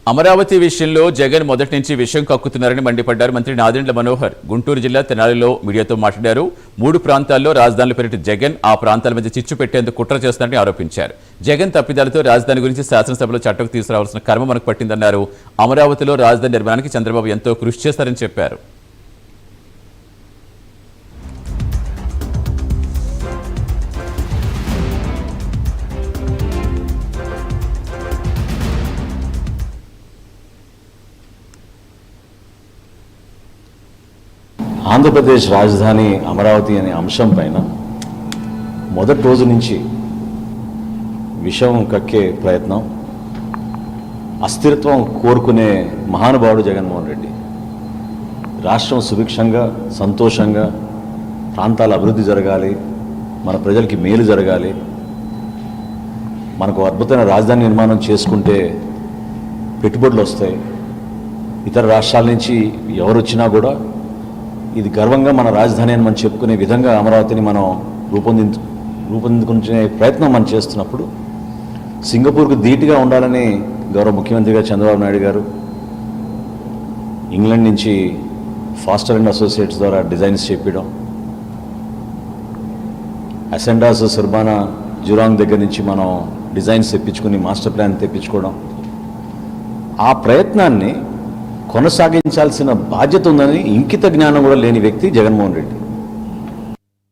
అమరావతి విషయంలో జగన్ మొదటి నుంచి విషయం కక్కుతున్నారని మండిపడ్డారు మంత్రి నాదెండ్ల మనోహర్. గుంటూరు జిల్లా తెనాలిలో మీడియాతో మాట్లాడారు. 3 ప్రాంతాల్లో రాజధానులు పెరిగిన జగన్ ఆ ప్రాంతాల మధ్య చిచ్చు పెట్టేందుకు కుట్ర చేస్తున్నారని ఆరోపించారు. జగన్ తప్పిదాలతో రాజధాని గురించి శాసనసభలో చట్టకు తీసుకురావాల్సిన కర్మ మనకు పట్టిందన్నారు. అమరావతిలో రాజధాని నిర్మాణానికి చంద్రబాబు ఎంతో కృషి చేస్తారని చెప్పారు. ఆంధ్రప్రదేశ్ రాజధాని అమరావతి అనే అంశం పైన మొదటి రోజు నుంచి విషం కక్కే ప్రయత్నం, అస్థిరత్వం కోరుకునే మహానుభావుడు జగన్మోహన్ రెడ్డి. రాష్ట్రం సుభిక్షంగా సంతోషంగా ప్రాంతాల అభివృద్ధి జరగాలి, మన ప్రజలకి మేలు జరగాలి, మనకు అద్భుతమైన రాజధాని నిర్మాణం చేసుకుంటే పెట్టుబడులు వస్తాయి, ఇతర రాష్ట్రాల నుంచి ఎవరు వచ్చినా కూడా ఇది గర్వంగా మన రాజధాని అని మనం చెప్పుకునే విధంగా అమరావతిని మనం రూపొందించుకునే ప్రయత్నం మనం చేస్తున్నప్పుడు సింగపూర్కు ధీటుగా ఉండాలని గౌరవ ముఖ్యమంత్రిగా చంద్రబాబు నాయుడు గారు ఇంగ్లాండ్ నుంచి ఫాస్టర్ అండ్ అసోసియేట్స్ ద్వారా డిజైన్స్ చేపించడం, అసెండాస్ సుర్బానా జురాంగ్ దగ్గర నుంచి మనం డిజైన్స్ తెప్పించుకుని మాస్టర్ ప్లాన్ తెప్పించుకోవడం, ఆ ప్రయత్నాన్ని కొనసాగించాల్సిన బాధ్యత ఉందని ఇంకిత జ్ఞానం కూడా లేని వ్యక్తి జగన్మోహన్ రెడ్డి.